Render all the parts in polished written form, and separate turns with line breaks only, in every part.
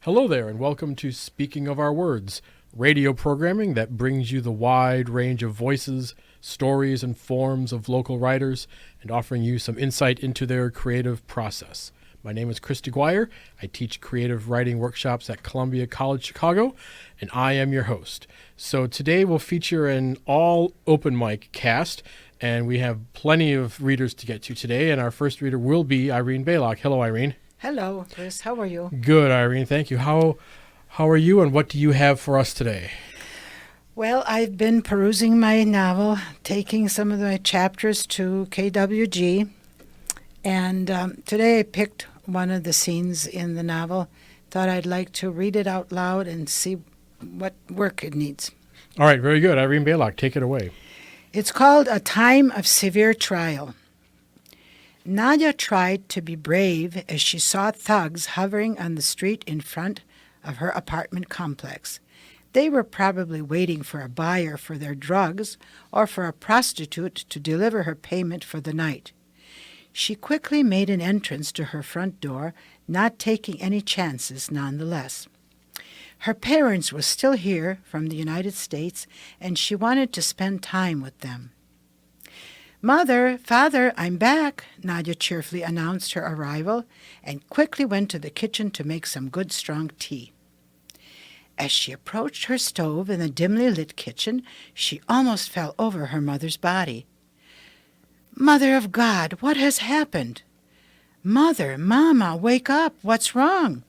Hello there, and welcome to Speaking of Our Words, radio programming that brings you the wide range of voices, stories, and forms of local writers, and offering you some insight into their creative process. My name is Chris Deguire. I teach creative writing workshops at Columbia College Chicago, and I am your host. So today we'll feature an all open mic cast, and we have plenty of readers to get to today, and our first reader will be Irene Baylock. Hello, Irene.
Hello, Chris. How are you?
Good, Irene. Thank you. How are you, and what do you have for us today?
Well, I've been perusing my novel, taking some of my chapters to KWG, and today I picked one of the scenes in the novel. Thought I'd like to read it out loud and see what work it needs.
All right, very good. Irene Baylock, take it away.
It's called A Time of Severe Trial. Nadia tried to be brave as she saw thugs hovering on the street in front of her apartment complex. They were probably waiting for a buyer for their drugs or for a prostitute to deliver her payment for the night. She quickly made an entrance to her front door, not taking any chances nonetheless. Her parents were still here from the United States, and she wanted to spend time with them. "Mother, Father, I'm back," Nadia cheerfully announced her arrival and quickly went to the kitchen to make some good strong tea. As she approached her stove in the dimly lit kitchen, she almost fell over her mother's body. "Mother of God, what has happened? Mother, Mama, wake up, what's wrong?"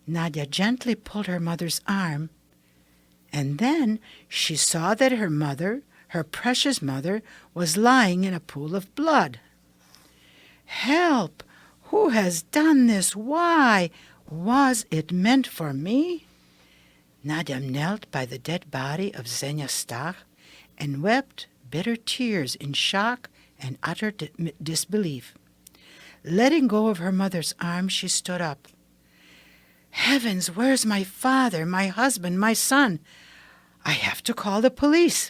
Nadia gently pulled her mother's arm, and then she saw that her mother, her precious mother, was lying in a pool of blood. "Help! Who has done this? Why? Was it meant for me?" Nadia knelt by the dead body of Xenia Stach and wept bitter tears in shock and utter disbelief. Letting go of her mother's arm, she stood up. "Heavens, where's my father, my husband, my son? I have to call the police."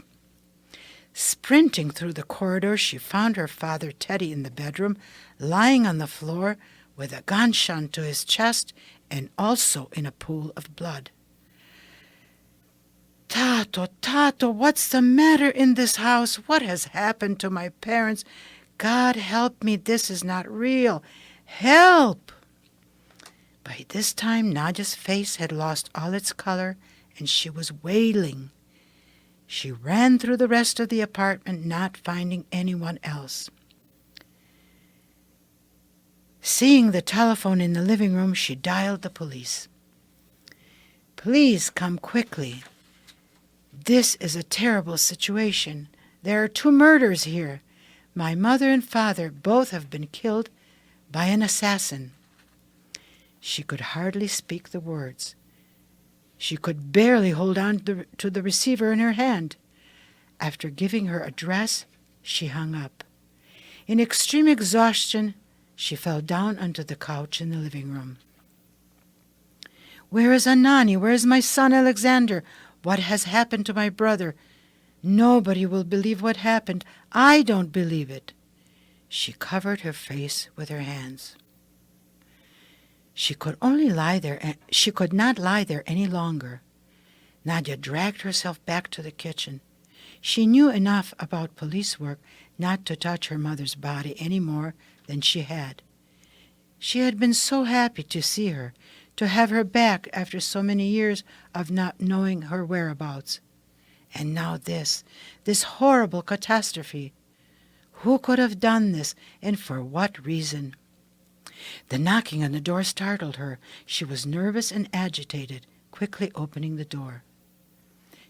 Sprinting through the corridor, she found her father, Teddy, in the bedroom, lying on the floor with a gunshot to his chest and also in a pool of blood. Tato, what's the matter in this house? What has happened to my parents? God help me, this is not real. Help!" By this time, Nadia's face had lost all its color, and she was wailing. She ran through the rest of the apartment, not finding anyone else. Seeing the telephone in the living room, she dialed the police. "Please come quickly. This is a terrible situation. There are 2 murders here. My mother and father both have been killed by an assassin." She could hardly speak the words. She could barely hold on to the receiver in her hand. After giving her address, she hung up. In extreme exhaustion, she fell down onto the couch in the living room. "Where is Anani? Where is my son Alexander? What has happened to my brother? Nobody will believe what happened. I don't believe it." She covered her face with her hands. She could not lie there any longer. Nadia dragged herself back to the kitchen. She knew enough about police work not to touch her mother's body any more than she had. She had been so happy to see her, to have her back after so many years of not knowing her whereabouts. And now this horrible catastrophe. Who could have done this, and for what reason? The knocking on the door startled her. She was nervous and agitated, quickly opening the door.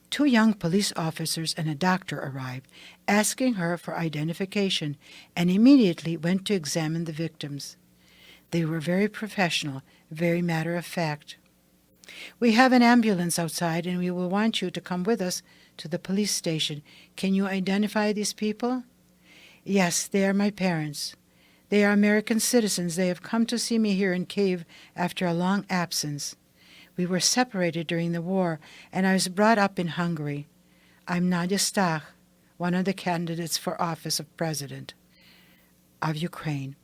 2 young police officers and a doctor arrived, asking her for identification, and immediately went to examine the victims. They were very professional, very matter-of-fact. "We have an ambulance outside, and we will want you to come with us to the police station. Can you identify these people?" "Yes, they are my parents. They are American citizens. They have come to see me here in Kiev after a long absence. We were separated during the war, and I was brought up in Hungary. I'm Nadia Stach, one of the candidates for office of president of Ukraine.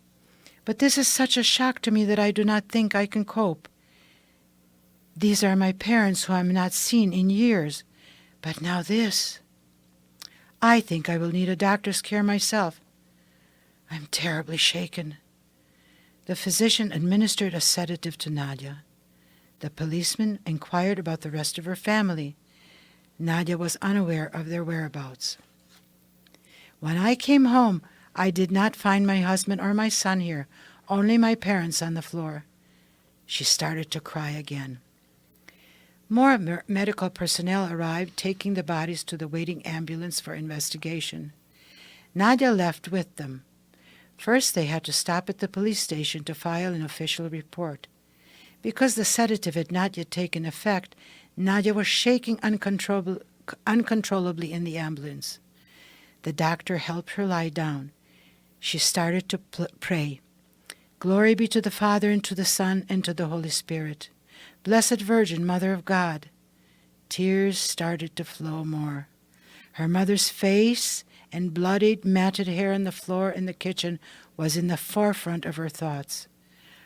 But this is such a shock to me that I do not think I can cope. These are my parents who I am not seen in years. But now this. I think I will need a doctor's care myself. I'm terribly shaken. The physician administered a sedative to Nadia. The policeman inquired about the rest of her family. Nadia was unaware of their whereabouts. When I came home, I did not find my husband or my son here, only my parents on the floor. She started to cry again. More medical personnel arrived, taking the bodies to the waiting ambulance for investigation. Nadia left with them. First, they had to stop at the police station to file an official report. Because the sedative had not yet taken effect, Nadia was shaking uncontrollably in the ambulance. The doctor helped her lie down. She started to pray. Glory be to the Father, and to the Son, and to the Holy Spirit. Blessed Virgin, Mother of God. Tears started to flow more. Her mother's face and bloodied, matted hair on the floor in the kitchen was in the forefront of her thoughts.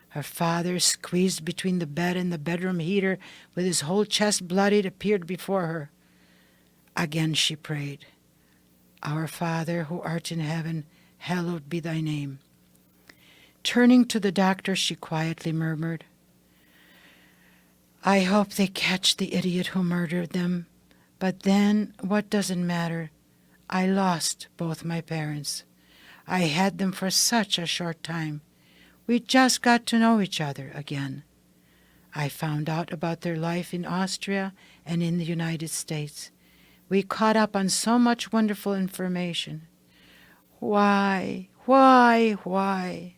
Her father, squeezed between the bed and the bedroom heater, with his whole chest bloodied, appeared before her. Again she prayed, Our Father, who art in heaven, hallowed be thy name. Turning to the doctor, she quietly murmured, I hope they catch the idiot who murdered them. But then, what does it matter? I lost both my parents. I had them for such a short time. We just got to know each other again. I found out about their life in Austria and in the United States. We caught up on so much wonderful information. Why? The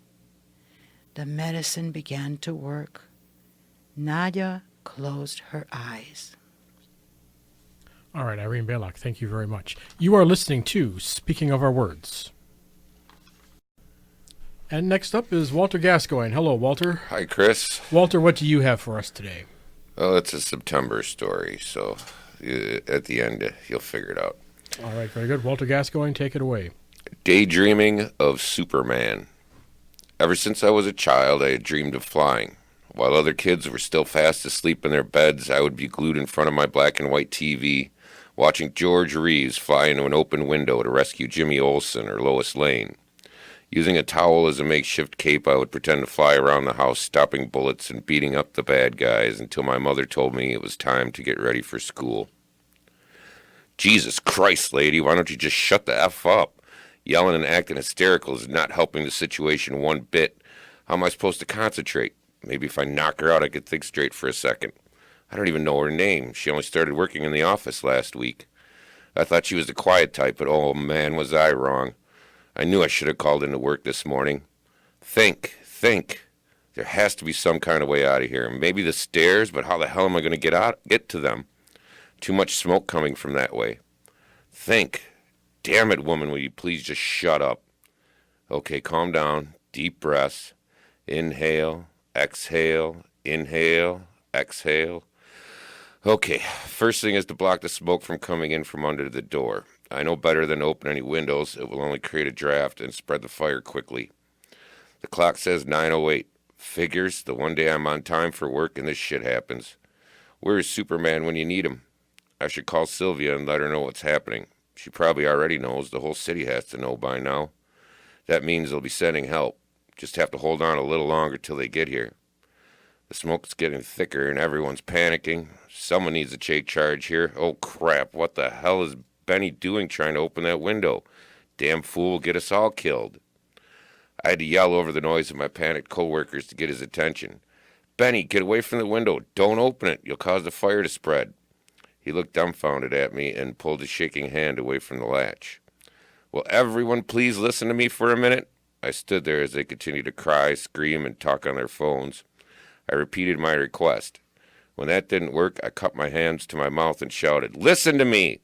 medicine began to work. Nadia closed her eyes.
All right, Irene Baylock, thank you very much. You are listening to Speaking of Our Words. And next up is Walter Gascoigne. Hello, Walter.
Hi, Chris.
Walter, what do you have for us today?
Well, it's a September story, so at the end, you'll figure it out.
All right, very good. Walter Gascoigne, take it away.
Daydreaming of Superman. Ever since I was a child, I had dreamed of flying. While other kids were still fast asleep in their beds, I would be glued in front of my black and white TV, watching George Reeves fly into an open window to rescue Jimmy Olsen or Lois Lane. Using a towel as a makeshift cape, I would pretend to fly around the house, stopping bullets and beating up the bad guys until my mother told me it was time to get ready for school. Jesus Christ, lady, why don't you just shut the F up? Yelling and acting hysterical is not helping the situation one bit. How am I supposed to concentrate? Maybe if I knock her out, I could think straight for a second. I don't even know her name. She only started working in the office last week. I thought she was the quiet type, but oh man, was I wrong. I knew I should have called into work this morning. Think. There has to be some kind of way out of here. Maybe the stairs, but how the hell am I going to get to them? Too much smoke coming from that way. Think. Damn it, woman, will you please just shut up? Okay, calm down. Deep breaths. Inhale, exhale, inhale, exhale. Okay, first thing is to block the smoke from coming in from under the door. I know better than to open any windows. It will only create a draft and spread the fire quickly. The clock says 9:08. Figures, the one day I'm on time for work and this shit happens. Where is Superman when you need him? I should call Sylvia and let her know what's happening. She probably already knows. The whole city has to know by now. That means they'll be sending help. Just have to hold on a little longer till they get here. The smoke's getting thicker and everyone's panicking. Someone needs to take charge here. Oh crap, what the hell is Benny doing trying to open that window? Damn fool will get us all killed. I had to yell over the noise of my panicked co-workers to get his attention. Benny, get away from the window. Don't open it. You'll cause the fire to spread. He looked dumbfounded at me and pulled his shaking hand away from the latch. Will everyone please listen to me for a minute? I stood there as they continued to cry, scream, and talk on their phones. I repeated my request. When that didn't work, I cupped my hands to my mouth and shouted, "Listen to me!"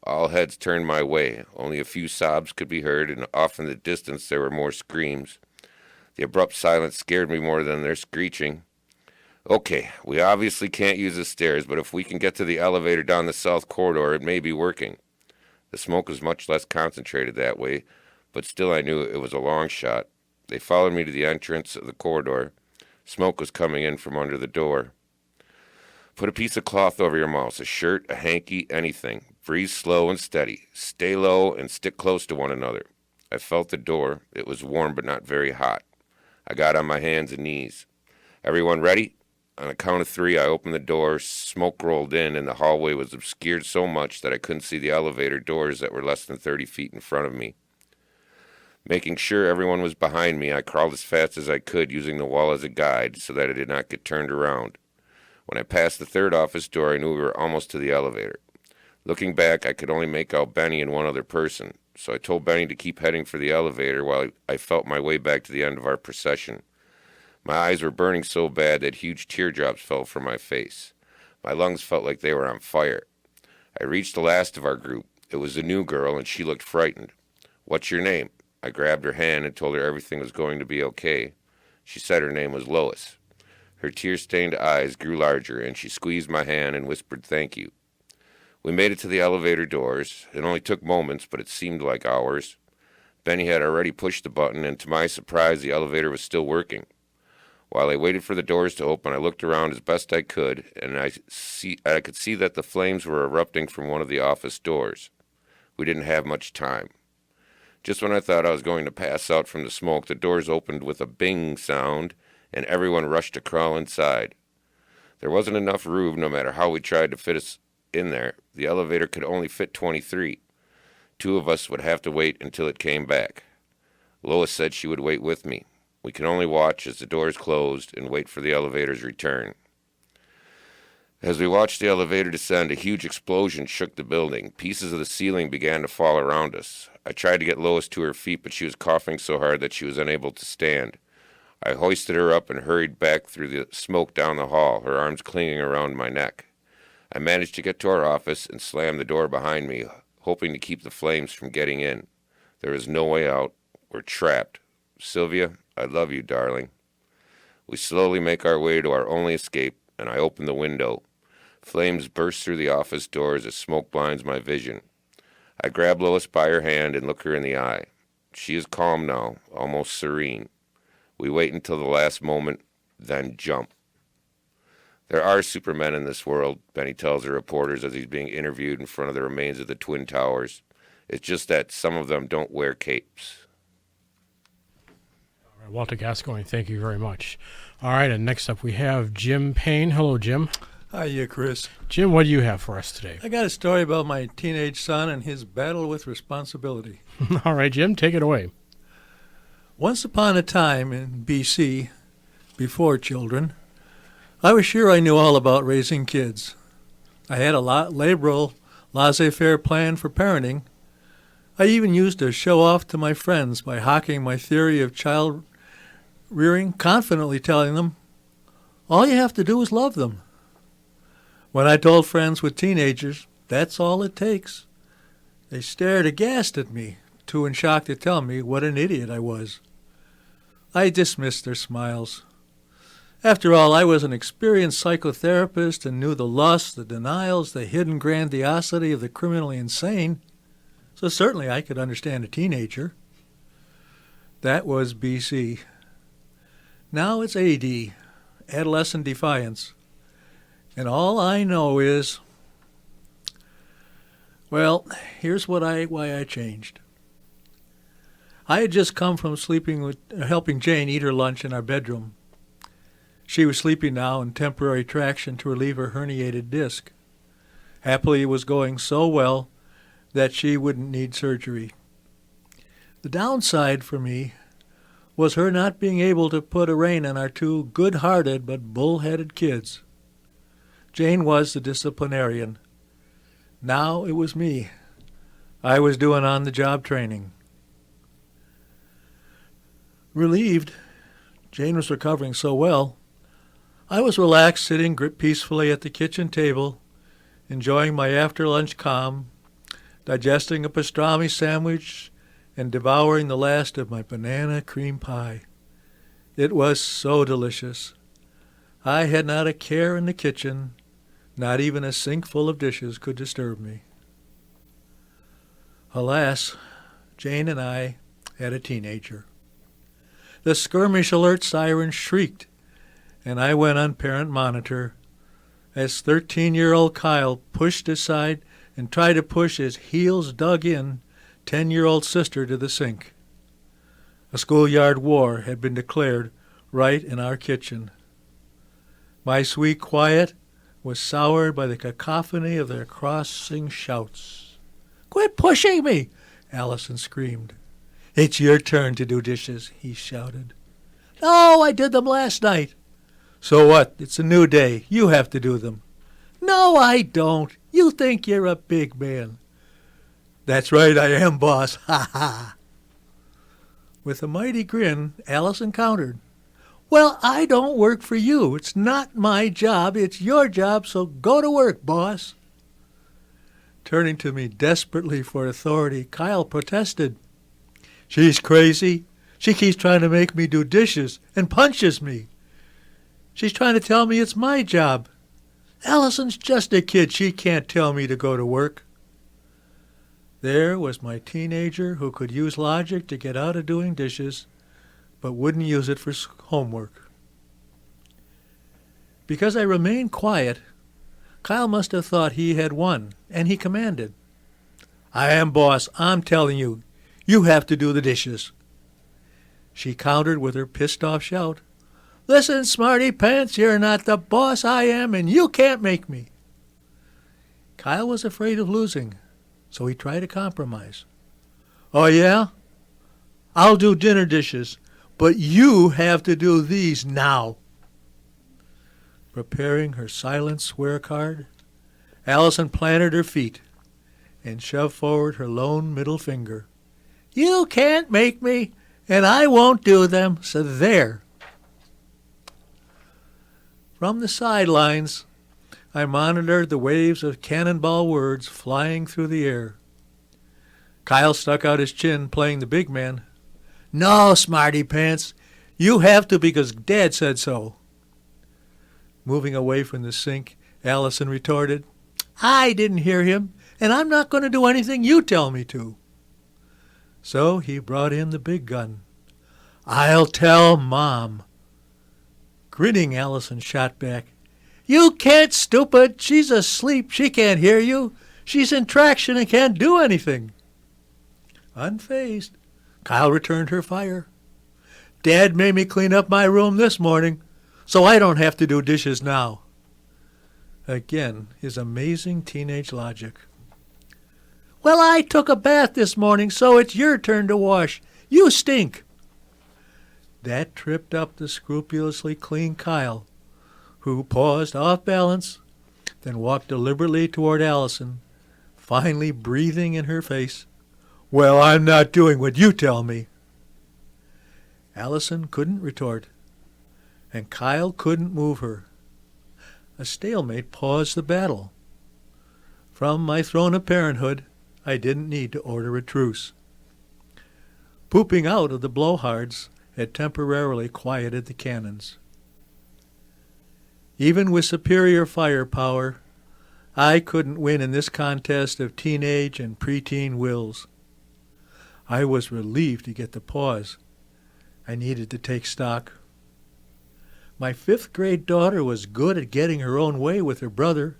All heads turned my way. Only a few sobs could be heard, and off in the distance there were more screams. The abrupt silence scared me more than their screeching. Okay, we obviously can't use the stairs, but if we can get to the elevator down the south corridor, it may be working. The smoke was much less concentrated that way, but still I knew it was a long shot. They followed me to the entrance of the corridor. Smoke was coming in from under the door. Put a piece of cloth over your mouth, a shirt, a hanky, anything. Breathe slow and steady. Stay low and stick close to one another. I felt the door. It was warm but not very hot. I got on my hands and knees. Everyone ready? On a count of 3, I opened the door, smoke rolled in, and the hallway was obscured so much that I couldn't see the elevator doors that were less than 30 feet in front of me. Making sure everyone was behind me, I crawled as fast as I could, using the wall as a guide so that I did not get turned around. When I passed the 3rd office door, I knew we were almost to the elevator. Looking back, I could only make out Benny and one other person, so I told Benny to keep heading for the elevator while I felt my way back to the end of our procession. My eyes were burning so bad that huge teardrops fell from my face. My lungs felt like they were on fire. I reached the last of our group. It was a new girl, and she looked frightened. "What's your name?" I grabbed her hand and told her everything was going to be okay. She said her name was Lois. Her tear-stained eyes grew larger, and she squeezed my hand and whispered thank you. We made it to the elevator doors. It only took moments, but it seemed like hours. Benny had already pushed the button, and to my surprise, the elevator was still working. While I waited for the doors to open, I looked around as best I could, and I could see that the flames were erupting from one of the office doors. We didn't have much time. Just when I thought I was going to pass out from the smoke, the doors opened with a bing sound, and everyone rushed to crawl inside. There wasn't enough room, no matter how we tried to fit us in there. The elevator could only fit 23. 2 of us would have to wait until it came back. Lois said she would wait with me. We could only watch as the doors closed and wait for the elevator's return. As we watched the elevator descend, a huge explosion shook the building. Pieces of the ceiling began to fall around us. I tried to get Lois to her feet, but she was coughing so hard that she was unable to stand. I hoisted her up and hurried back through the smoke down the hall, her arms clinging around my neck. I managed to get to our office and slammed the door behind me, hoping to keep the flames from getting in. There is no way out. We're trapped. Sylvia, I love you, darling. We slowly make our way to our only escape, and I open the window. Flames burst through the office doors as smoke blinds my vision. I grab Lois by her hand and look her in the eye. She is calm now, almost serene. We wait until the last moment, then jump. There are supermen in this world, Benny tells the reporters as he's being interviewed in front of the remains of the Twin Towers. It's just that some of them don't wear capes.
All right, Walter Gascoigne, thank you very much. All right, and next up we have Jim Payne. Hello, Jim.
Hiya, Chris.
Jim, what do you have for us today?
I got a story about my teenage son and his battle with responsibility.
All right, Jim, take it away.
Once upon a time in B.C., before children, I was sure I knew all about raising kids. I had a liberal, laissez-faire plan for parenting. I even used to show off to my friends by hawking my theory of child rearing, confidently telling them, all you have to do is love them. When I told friends with teenagers, that's all it takes, they stared aghast at me, too in shock to tell me what an idiot I was. I dismissed their smiles. After all, I was an experienced psychotherapist and knew the lusts, the denials, the hidden grandiosity of the criminally insane, so certainly I could understand a teenager. That was B.C. Now it's A.D., adolescent defiance. And all I know is, well, here's why I changed. I had just come from helping Jane eat her lunch in our bedroom. She was sleeping now in temporary traction to relieve her herniated disc. Happily, it was going so well that she wouldn't need surgery. The downside for me was her not being able to put a rein on our 2 good-hearted but bull-headed kids. Jane was the disciplinarian. Now it was me. I was doing on-the-job training. Relieved, Jane was recovering so well, I was relaxed, sitting peacefully at the kitchen table, enjoying my after-lunch calm, digesting a pastrami sandwich, and devouring the last of my banana cream pie. It was so delicious. I had not a care in the kitchen. Not even a sink full of dishes could disturb me. Alas, Jane and I had a teenager. The skirmish alert siren shrieked, and I went on parent monitor as 13-year-old Kyle pushed aside and tried to push his heels dug in 10-year-old sister to the sink. A schoolyard war had been declared right in our kitchen. My sweet quiet was soured by the cacophony of their crossing shouts. "Quit pushing me!" Allison screamed. "It's your turn to do dishes," he shouted. "No, I did them last night." "So what? It's a new day. You have to do them." "No, I don't. You think you're a big man." "That's right, I am, boss. Ha ha." With a mighty grin, Allison countered. "Well, I don't work for you. It's not my job. It's your job, so go to work, boss." Turning to me desperately for authority, Kyle protested. "She's crazy. She keeps trying to make me do dishes and punches me. She's trying to tell me it's my job. Allison's just a kid. She can't tell me to go to work." There was my teenager who could use logic to get out of doing dishes, but wouldn't use it for homework. Because I remained quiet, Kyle must have thought he had won, and he commanded. "I am boss. I'm telling you. You have to do the dishes." She countered with her pissed-off shout. "Listen, smarty pants, you're not the boss. I am, and you can't make me." Kyle was afraid of losing, so he tried a compromise. "Oh, yeah? I'll do dinner dishes, but you have to do these now." Preparing her silent swear card, Allison planted her feet and shoved forward her lone middle finger. "You can't make me, and I won't do them, so there." From the sidelines, I monitored the waves of cannonball words flying through the air. Kyle stuck out his chin, playing the big man. "No, smarty pants. You have to because Dad said so." Moving away from the sink, Allison retorted, "I didn't hear him, and I'm not going to do anything you tell me to." So he brought in the big gun. "I'll tell Mom." Grinning, Allison shot back, "You can't, stupid. She's asleep. She can't hear you. She's in traction and can't do anything." Unfazed, Kyle returned her fire. "Dad made me clean up my room this morning, so I don't have to do dishes now." Again, his amazing teenage logic. "Well, I took a bath this morning, so it's your turn to wash. You stink." That tripped up the scrupulously clean Kyle, who paused off balance, then walked deliberately toward Allison, finally breathing in her face. "Well, I'm not doing what you tell me." Allison couldn't retort, and Kyle couldn't move her. A stalemate paused the battle. From my throne of parenthood, I didn't need to order a truce. Pooping out of the blowhards had temporarily quieted the cannons. Even with superior firepower, I couldn't win in this contest of teenage and preteen wills. I was relieved to get the pause. I needed to take stock. My 5th-grade daughter was good at getting her own way with her brother.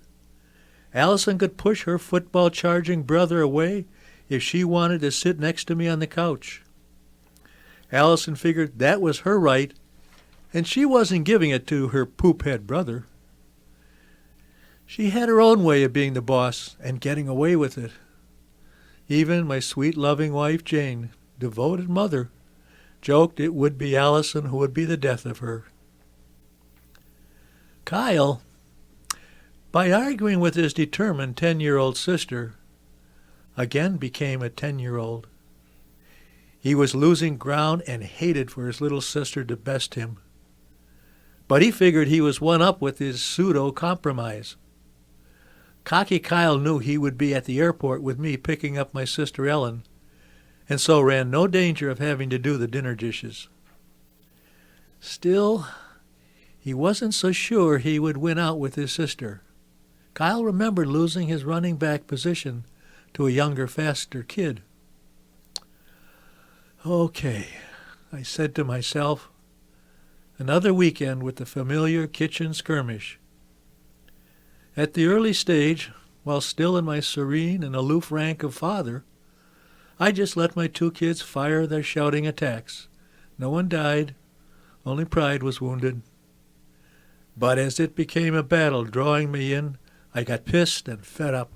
Allison could push her football-charging brother away if she wanted to sit next to me on the couch. Allison figured that was her right, and she wasn't giving it to her poop-head brother. She had her own way of being the boss and getting away with it. Even my sweet, loving wife, Jane, devoted mother, joked it would be Allison who would be the death of her. Kyle, by arguing with his determined 10-year-old sister, again became a 10-year-old. He was losing ground and hated for his little sister to best him. But he figured he was one up with his pseudo-compromise. Cocky Kyle knew he would be at the airport with me picking up my sister Ellen, and so ran no danger of having to do the dinner dishes. Still, he wasn't so sure he would win out with his sister. Kyle remembered losing his running back position to a younger, faster kid. Okay, I said to myself, another weekend with the familiar kitchen skirmish. At the early stage, while still in my serene and aloof rank of father, I just let my 2 kids fire their shouting attacks. No one died, only pride was wounded. But as it became a battle drawing me in, I got pissed and fed up.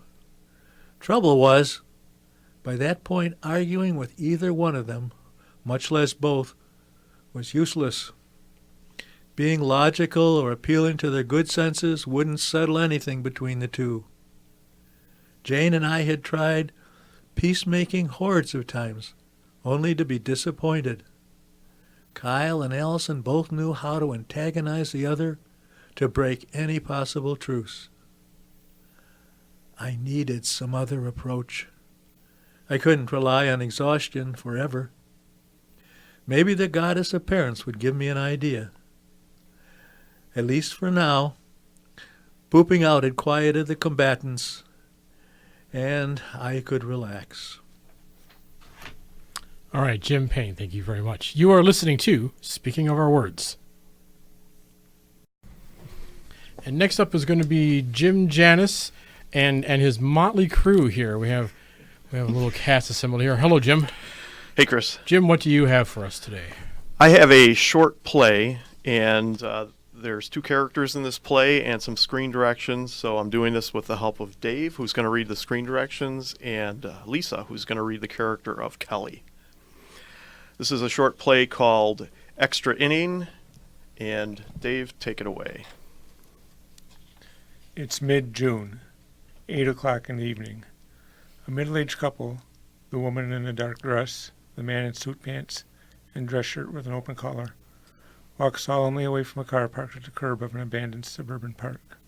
Trouble was, by that point arguing with either one of them, much less both, was useless. Being logical or appealing to their good senses wouldn't settle anything between the two. Jane and I had tried peacemaking hordes of times, only to be disappointed. Kyle and Allison both knew how to antagonize the other to break any possible truce. I needed some other approach. I couldn't rely on exhaustion forever. Maybe the goddess of parents would give me an idea. At least for now, pooping out had quieted the combatants, and I could relax.
All right, Jim Payne, thank you very much. You are listening to Speaking of Our Words. And next up is going to be Jim Janus and his motley crew here. We have a little cast assembled here. Hello, Jim.
Hey, Chris.
Jim, what do you have for us today?
I have a short play, and there's 2 characters in this play and some screen directions, so I'm doing this with the help of Dave, who's going to read the screen directions, and Lisa, who's going to read the character of Kelly. This is a short play called Extra Inning, and Dave, take it away.
It's mid-June, 8 o'clock in the evening. A middle-aged couple, the woman in a dark dress, the man in suit pants and dress shirt with an open collar, walk solemnly away from a car parked at the curb of an abandoned suburban park.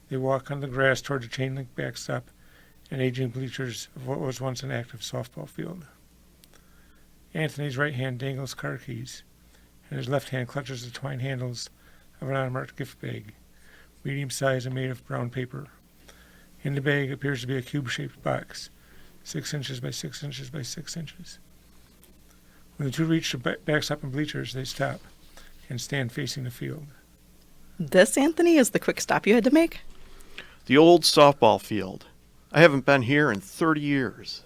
They walk on the grass toward the chain-link backstop and aging bleachers of what was once an active softball field. Anthony's right hand dangles car keys, and his left hand clutches the twine handles of an unmarked gift bag, medium size and made of brown paper. In the bag appears to be a cube-shaped box, 6 inches by 6 inches by 6 inches. When the two reach the backstop and bleachers, they stop and stand facing the field.
This, Anthony, is the quick stop you had to make?
The old softball field. I haven't been here in 30 years.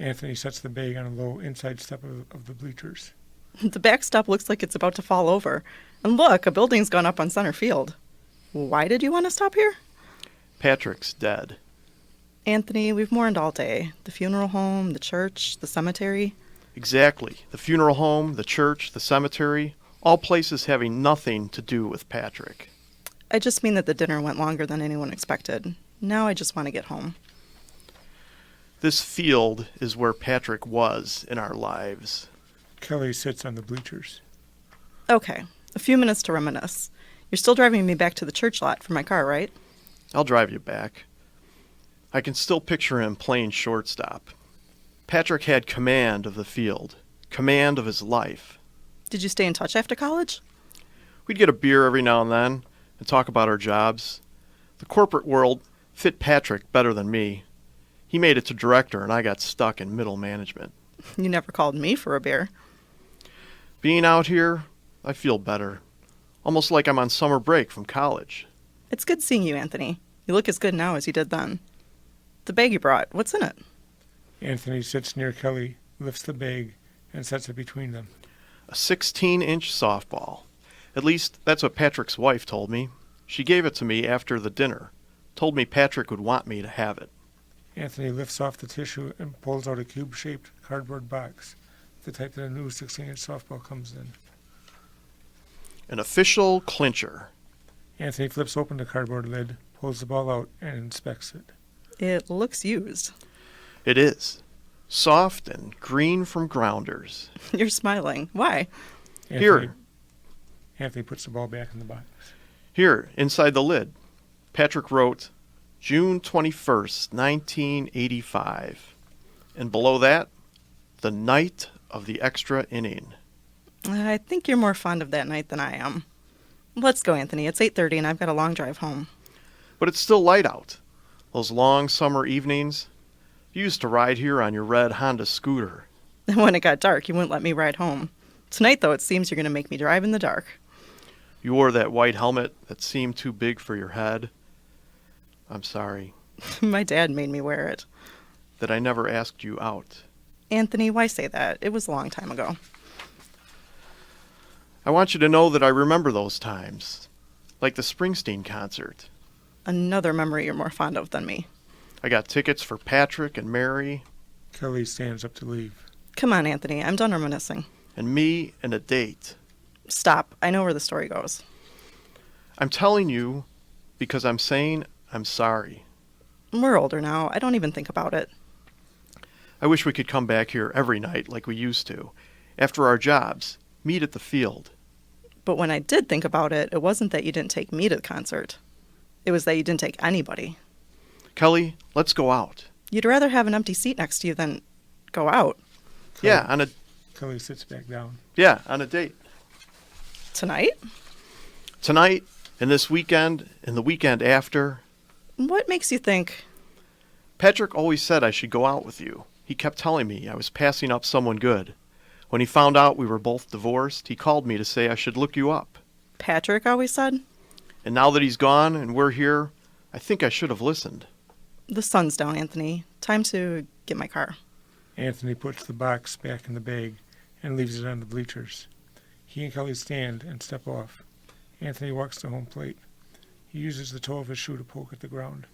Anthony sets the bag on a low inside step of the bleachers.
The backstop looks like it's about to fall over. And look, a building's gone up on center field. Why did you want to stop here?
Patrick's dead.
Anthony, we've mourned all day. The funeral home, the church, the cemetery.
Exactly. The funeral home, the church, the cemetery, all places having nothing to do with Patrick.
I just mean that the dinner went longer than anyone expected. Now I just want to get home.
This field is where Patrick was in our lives.
Kelly sits on the bleachers.
Okay, a few minutes to reminisce. You're still driving me back to the church lot for my car, right?
I'll drive you back. I can still picture him playing shortstop. Patrick had command of the field, command of his life.
Did you stay in touch after college?
We'd get a beer every now and then and talk about our jobs. The corporate world fit Patrick better than me. He made it to director and I got stuck in middle management.
You never called me for a beer.
Being out here, I feel better. Almost like I'm on summer break from college.
It's good seeing you, Anthony. You look as good now as you did then. The bag you brought, what's in it?
Anthony sits near Kelly, lifts the bag, and sets it between them.
A 16-inch softball. At least, that's what Patrick's wife told me. She gave it to me after the dinner. Told me Patrick would want me to have it.
Anthony lifts off the tissue and pulls out a cube-shaped cardboard box, the type that a new 16-inch softball comes in.
An official clincher.
Anthony flips open the cardboard lid, pulls the ball out, and inspects it.
It looks used.
It is. Soft and green from grounders.
You're smiling. Why?
Here.
Anthony puts the ball back in the box.
Here, inside the lid, Patrick wrote, June 21st, 1985. And below that, the night of the extra inning.
I think you're more fond of that night than I am. Let's go, Anthony. It's 8:30 and I've got a long drive home.
But it's still light out. Those long summer evenings. You used to ride here on your red Honda scooter.
When it got dark, you wouldn't let me ride home. Tonight, though, it seems you're going to make me drive in the dark.
You wore that white helmet that seemed too big for your head. I'm sorry
My dad made me wear it.
that I never asked you out.
Anthony, why say that? It was a long time ago.
I want you to know that I remember those times. Like the Springsteen concert.
Another memory you're more fond of than me.
I got tickets for Patrick and Mary,
Kelly stands up to leave.
Come on, Anthony, I'm done reminiscing.
and me, and a date.
Stop. I know where the story goes.
I'm telling you because I'm saying I'm sorry.
We're older now. I don't even think about it.
I wish we could come back here every night like we used to. After our jobs, meet at the field.
But when I did think about it, it wasn't that you didn't take me to the concert. It was that you didn't take anybody.
Kelly, let's go out.
You'd rather have an empty seat next to you than go out.
Yeah, on a
Kelly sits back down.
date.
Tonight?
Tonight, and this weekend, and the weekend after.
What makes you think...
Patrick always said I should go out with you. He kept telling me I was passing up someone good. When he found out we were both divorced, he called me to say I should look you up.
Patrick always said?
And now that he's gone and we're here, I think I should have listened.
The sun's down, Anthony. Time to get my car.
Anthony puts the box back in the bag and leaves it on the bleachers. He and Kelly stand and step off. Anthony walks to home plate. He uses the toe of his shoe to poke at the ground.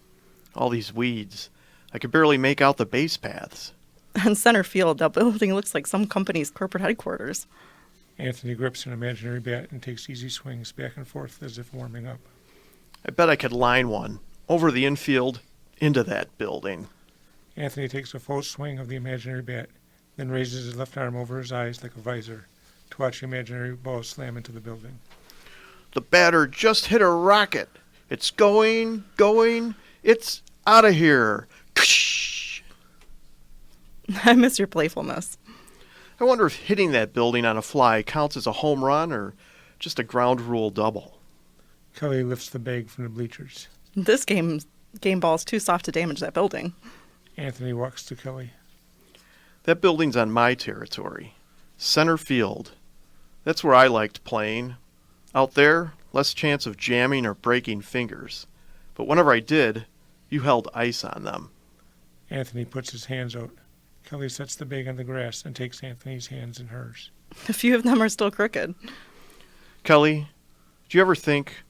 All these weeds. I could barely make out the base paths.
On center field, that building looks like some company's corporate headquarters.
Anthony grips an imaginary bat and takes easy swings back and forth as if warming up.
I bet I could line one over the infield into that building.
Anthony takes a full swing of the imaginary bat, then raises his left arm over his eyes like a visor to watch the imaginary ball slam into the building.
The batter just hit a rocket. It's going. It's out of here.
I miss your playfulness.
I wonder if hitting that building on a fly counts as a home run or just a ground rule double.
Kelly lifts the bag from the bleachers.
This game ball's too soft to damage that building.
Anthony walks to Kelly.
That building's on my territory. Center field. That's where I liked playing. Out there, less chance of jamming or breaking fingers. But whenever I did, you held ice on them.
Anthony puts his hands out. Kelly sets the bag on the grass and takes Anthony's hands in hers.
A few of them are still crooked.
Kelly, do you ever think,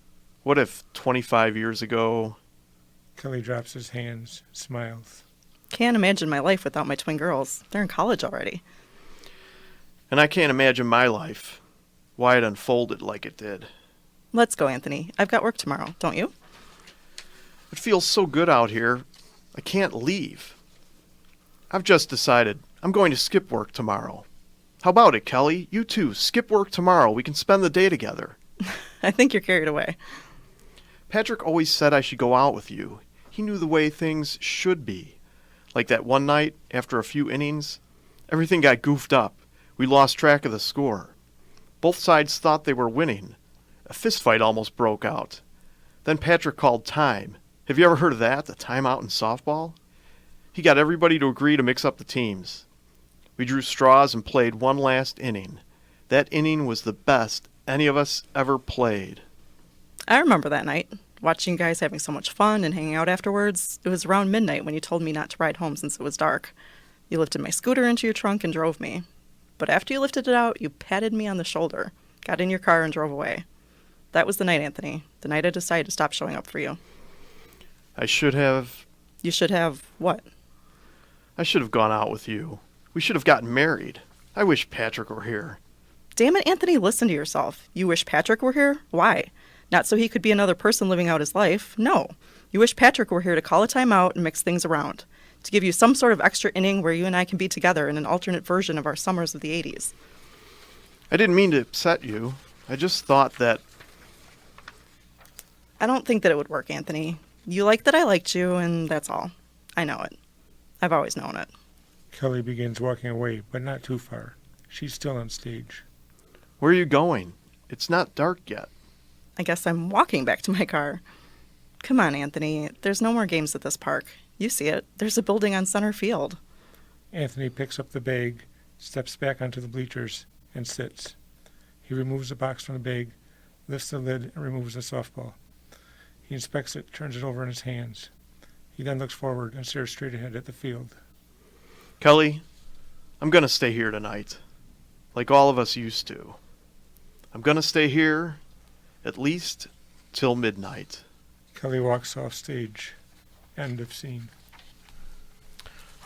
what if 25 years ago...
Kelly drops his hands, smiles.
Can't imagine my life without my twin girls. They're in college already.
And I can't imagine my life, why it unfolded like it did.
Let's go, Anthony. I've got work tomorrow, don't you?
It feels so good out here, I can't leave. I've just decided I'm going to skip work tomorrow. How about it, Kelly? You too, skip work tomorrow. We can spend the day together.
I think you're carried away.
Patrick always said I should go out with you. He knew the way things should be. Like that one night, after a few innings, everything got goofed up. We lost track of the score. Both sides thought they were winning. A fist fight almost broke out. Then Patrick called time. Have you ever heard of that, the timeout in softball? He got everybody to agree to mix up the teams. We drew straws and played one last inning. That inning was the best any of us ever played.
I remember that night, watching you guys having so much fun and hanging out afterwards. It was around midnight when you told me not to ride home since it was dark. You lifted my scooter into your trunk and drove me. But after you lifted it out, you patted me on the shoulder, got in your car, and drove away. That was the night, Anthony. The night I decided to stop showing up for you.
I should have...
You should have what?
I should have gone out with you. We should have gotten married. I wish Patrick were here.
Damn it, Anthony, listen to yourself. You wish Patrick were here? Why? Not so he could be another person living out his life. No. You wish Patrick were here to call a timeout and mix things around. To give you some sort of extra inning where you and I can be together in an alternate version of our summers of the 80s.
I didn't mean to upset you. I just thought that...
I don't think that it would work, Anthony. You liked that I liked you, and that's all. I know it. I've always known it.
Kelly begins walking away, but not too far. She's still on stage.
Where are you going? It's not dark yet.
I guess I'm walking back to my car. Come on, Anthony. There's no more games at this park. You see it. There's a building on center field.
Anthony picks up the bag, steps back onto the bleachers, and sits. He removes the box from the bag, lifts the lid, and removes the softball. He inspects it, turns it over in his hands. He then looks forward and stares straight ahead at the field.
Kelly, I'm going to stay here tonight, like all of us used to. I'm going to stay here at least till midnight.
Kelly walks off stage. End of scene.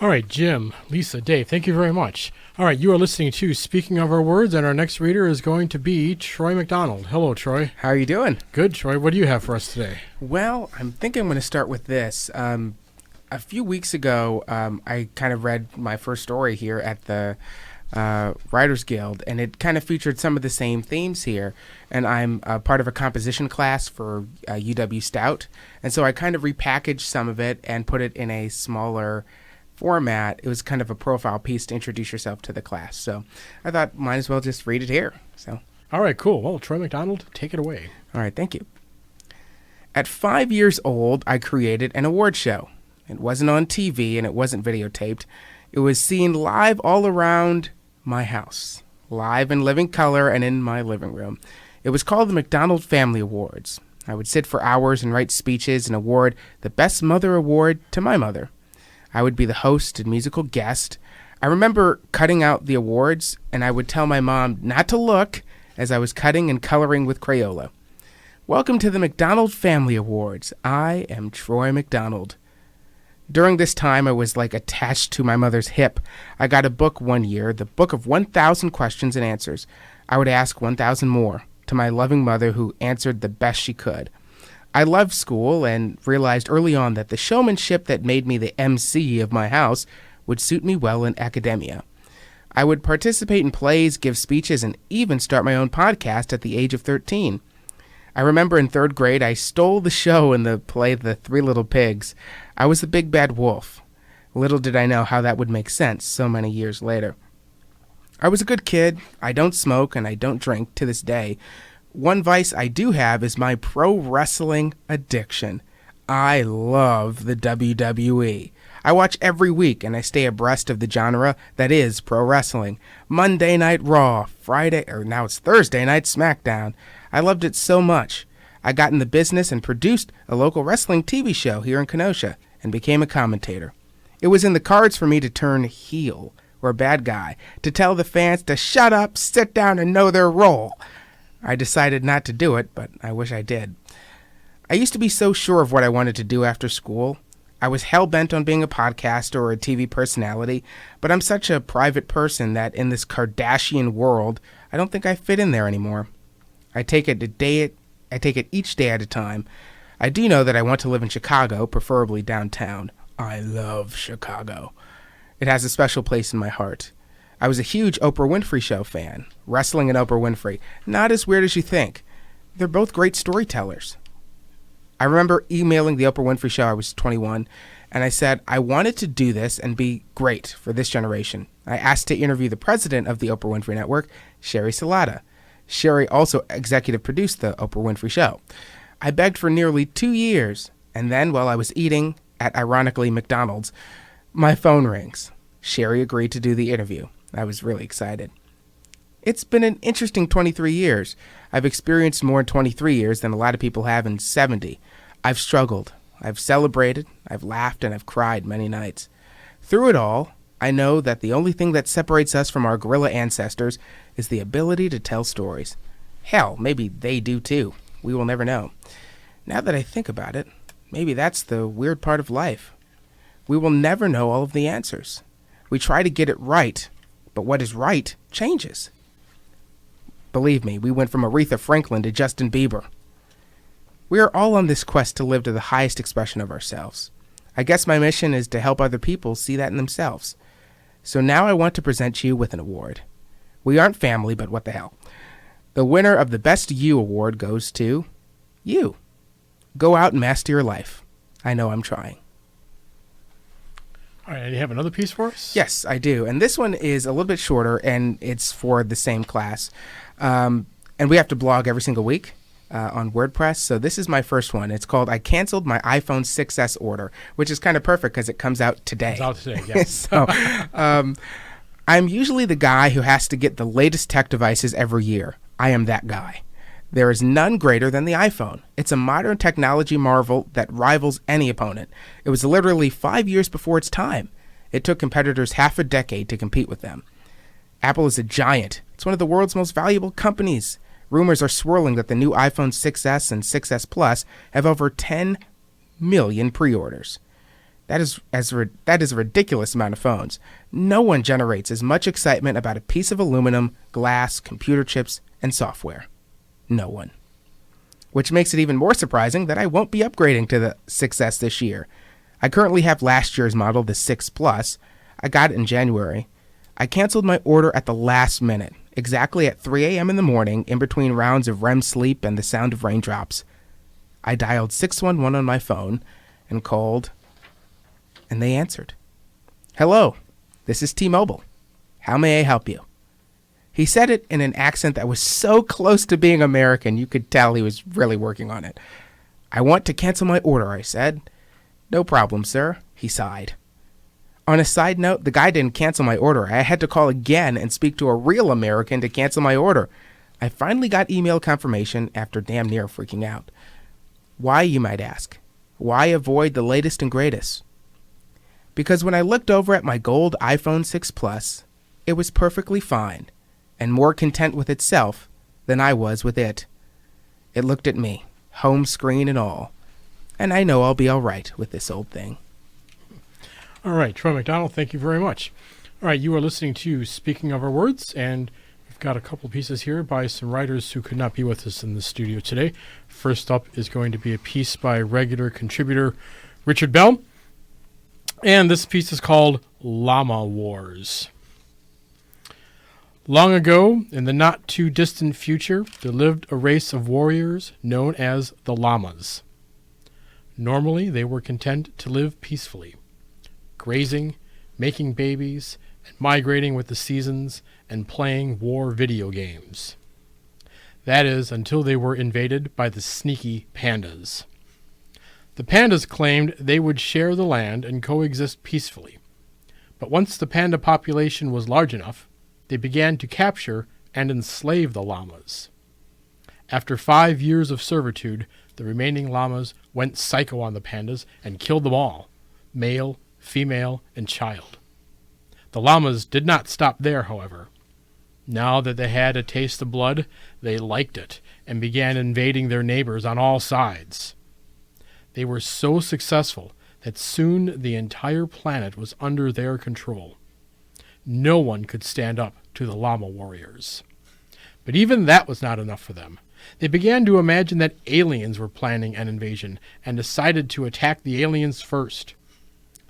All right, Jim, Lisa, Dave, thank you very much. All right, you are listening to Speaking of Our Words, and our next reader is going to be Troy McDonald. Hello, Troy.
How are you doing?
Good, Troy. What do you have for us today?
Well, I think I'm going to start with this. A few weeks ago, I kind of read my first story here at the Writers Guild, and it kind of featured some of the same themes here. And I'm part of a composition class for UW Stout, and so I kind of repackaged some of it and put it in a smaller format. It was kind of a profile piece to introduce yourself to the class. So I thought might as well just read it here. So
all right, cool. Well, Troy McDonald, take it away.
all right, thank you. At 5 years old, I created an award show. It wasn't on TV and it wasn't videotaped. It was seen live all around my house, live in living color and in my living room. It was called the McDonald Family Awards. I would sit for hours and write speeches and award the Best Mother Award to my mother. I would be the host and musical guest. I remember cutting out the awards, and I would tell my mom not to look as I was cutting and coloring with Crayola. Welcome to the McDonald Family Awards. I am Troy McDonald. During this time, I was like attached to my mother's hip. I got a book one year, the book of 1,000 questions and answers. I would ask 1,000 more to my loving mother who answered the best she could. I loved school and realized early on that the showmanship that made me the MC of my house would suit me well in academia. I would participate in plays, give speeches, and even start my own podcast at the age of 13. I remember in 3rd grade, I stole the show in the play The Three Little Pigs. I was the big bad wolf. Little did I know how that would make sense so many years later. I was a good kid. I don't smoke and I don't drink to this day. One vice I do have is my pro wrestling addiction. I love the WWE. I watch every week and I stay abreast of the genre that is pro wrestling. Monday Night Raw, now it's Thursday Night SmackDown. I loved it so much. I got in the business and produced a local wrestling TV show here in Kenosha and became a commentator. It was in the cards for me to turn heel, or bad guy, to tell the fans to shut up, sit down, and know their role. I decided not to do it, but I wish I did. I used to be so sure of what I wanted to do after school. I was hell-bent on being a podcaster or a TV personality, but I'm such a private person that in this Kardashian world, I don't think I fit in there anymore. I take it each day at a time. I do know that I want to live in Chicago, preferably downtown. I love Chicago. It has a special place in my heart. I was a huge Oprah Winfrey Show fan. Wrestling and Oprah Winfrey. Not as weird as you think. They're both great storytellers. I remember emailing the Oprah Winfrey Show. I was 21, and I said I wanted to do this and be great for this generation. I asked to interview the president of the Oprah Winfrey Network, Sherry Salata. Sherry also executive produced the Oprah Winfrey Show. I begged for nearly 2 years, and then while I was eating at, ironically, McDonald's, my phone rings. Sherry agreed to do the interview. I was really excited. It's been an interesting 23 years. I've experienced more in 23 years than a lot of people have in 70. I've struggled. I've celebrated. I've laughed, and I've cried many nights. Through it all, I know that the only thing that separates us from our gorilla ancestors is the ability to tell stories. Hell, maybe they do too. We will never know. Now that I think about it, maybe that's the weird part of life. We will never know all of the answers. We try to get it right, but what is right changes. Believe me, we went from Aretha Franklin to Justin Bieber. We are all on this quest to live to the highest expression of ourselves. I guess my mission is to help other people see that in themselves. So now I want to present you with an award. We aren't family, but what the hell. The winner of the Best You Award goes to you. Go out and master your life. I know I'm trying.
All right, do you have another piece for us?
Yes, I do. And this one is a little bit shorter, and it's for the same class. And we have to blog every single week on WordPress. So this is my first one. It's called I Canceled My iPhone 6S Order, which is kind of perfect because it comes out today.
It's out today, yes.
So I'm usually the guy who has to get the latest tech devices every year. I am that guy. There is none greater than the iPhone. It's a modern technology marvel that rivals any opponent. It was literally 5 years before its time. It took competitors half a decade to compete with them. Apple is a giant. It's one of the world's most valuable companies. Rumors are swirling that the new iPhone 6s and 6s Plus have over 10 million pre-orders. That is a ridiculous amount of phones. No one generates as much excitement about a piece of aluminum, glass, computer chips, and software. No one. Which makes it even more surprising that I won't be upgrading to the 6S this year. I currently have last year's model, the 6 Plus. I got it in January. I canceled my order at the last minute, exactly at 3 a.m. in the morning, in between rounds of REM sleep and the sound of raindrops. I dialed 611 on my phone and called, and they answered. "Hello, this is T-Mobile. How may I help you?" He said it in an accent that was so close to being American, you could tell he was really working on it. "I want to cancel my order," I said. "No problem, sir," he sighed. On a side note, the guy didn't cancel my order. I had to call again and speak to a real American to cancel my order. I finally got email confirmation after damn near freaking out. Why, you might ask? Why avoid the latest and greatest? Because when I looked over at my gold iPhone 6 Plus, it was perfectly fine and more content with itself than I was with it. It looked at me, home screen and all, and I know I'll be all right with this old thing.
All right, Troy McDonald, thank you very much. All right, you are listening to Speaking of Our Words, and we've got a couple pieces here by some writers who could not be with us in the studio today. First up is going to be a piece by regular contributor Richard Bell, and this piece is called Llama Wars. Long ago, in the not-too-distant future, there lived a race of warriors known as the Llamas. Normally, they were content to live peacefully, grazing, making babies, and migrating with the seasons, and playing war video games. That is, until they were invaded by the sneaky pandas. The pandas claimed they would share the land and coexist peacefully. But once the panda population was large enough, they began to capture and enslave the llamas. After 5 years of servitude, the remaining llamas went psycho on the pandas and killed them all, male, female, and child. The llamas did not stop there, however. Now that they had a taste of blood, they liked it and began invading their neighbors on all sides. They were so successful that soon the entire planet was under their control. No one could stand up to the llama warriors. But even that was not enough for them. They began to imagine that aliens were planning an invasion and decided to attack the aliens first.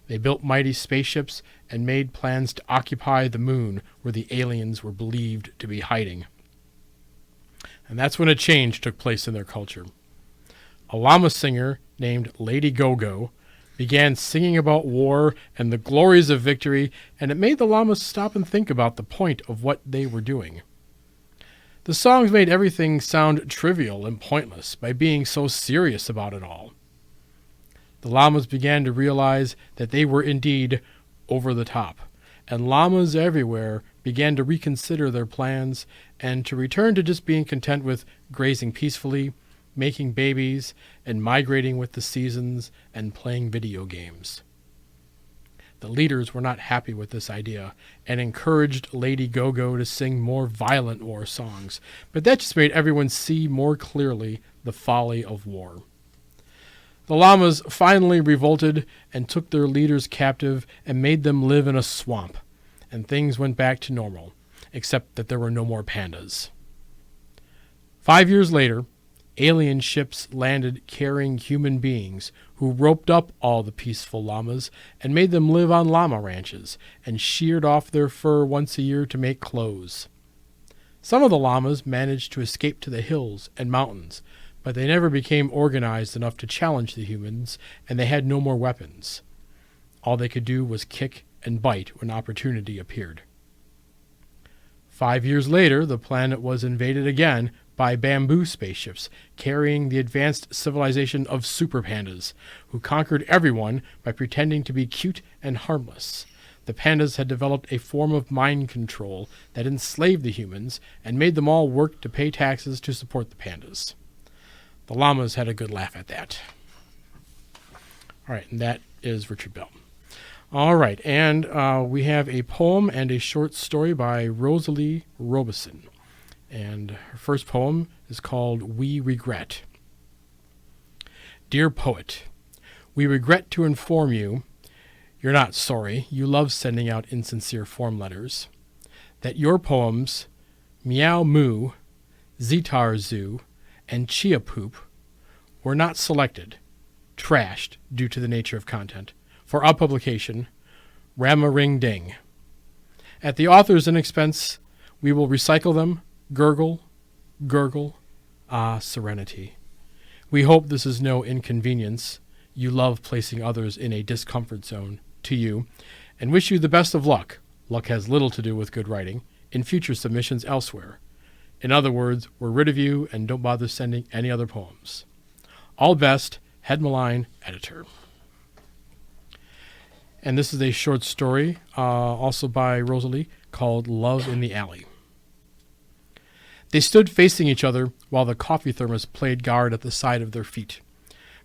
They built mighty spaceships and made plans to occupy the moon where the aliens were believed to be hiding. And that's when a change took place in their culture. A llama singer named Lady Go-Go began singing about war and the glories of victory, and it made the llamas stop and think about the point of what they were doing. The songs made everything sound trivial and pointless by being so serious about it all. The llamas began to realize that they were indeed over the top, and llamas everywhere began to reconsider their plans and to return to just being content with grazing peacefully, making babies, and migrating with the seasons and playing video games. The leaders were not happy with this idea and encouraged Lady Go-Go to sing more violent war songs, but that just made everyone see more clearly the folly of war. The llamas finally revolted and took their leaders captive and made them live in a swamp, and things went back to normal, except that there were no more pandas. 5 years later, alien ships landed carrying human beings who roped up all the peaceful llamas and made them live on llama ranches and sheared off their fur once a year to make clothes. Some of the llamas managed to escape to the hills and mountains, but they never became organized enough to challenge the humans, and they had no more weapons. All they could do was kick and bite when opportunity appeared. 5 years later, the planet was invaded again by bamboo spaceships carrying the advanced civilization of super pandas, who conquered everyone by pretending to be cute and harmless. the pandas had developed a form of mind control that enslaved the humans and made them all work to pay taxes to support the pandas. The llamas had a good laugh at that. All right, and that is Richard Bell. All right, and we have a poem and a short story by Rosalie Robeson. And her first poem is called We Regret. Dear Poet, we regret to inform you, you're not sorry, you love sending out insincere form letters, that your poems, Meow Moo, Zetar Zoo, and Chia Poop, were not selected, trashed due to the nature of content, for our publication, Rama-Ring Ding. At the author's expense, we will recycle them, gurgle, serenity. We hope this is no inconvenience. You love placing others in a discomfort zone to you, and wish you the best of luck. Luck has little to do with good writing, in future submissions elsewhere. In other words, we're rid of you and don't bother sending any other poems. All best, Head Malign, editor. And this is a short story, also by Rosalie, called Love in the Alley. They stood facing each other while the coffee thermos played guard at the side of their feet.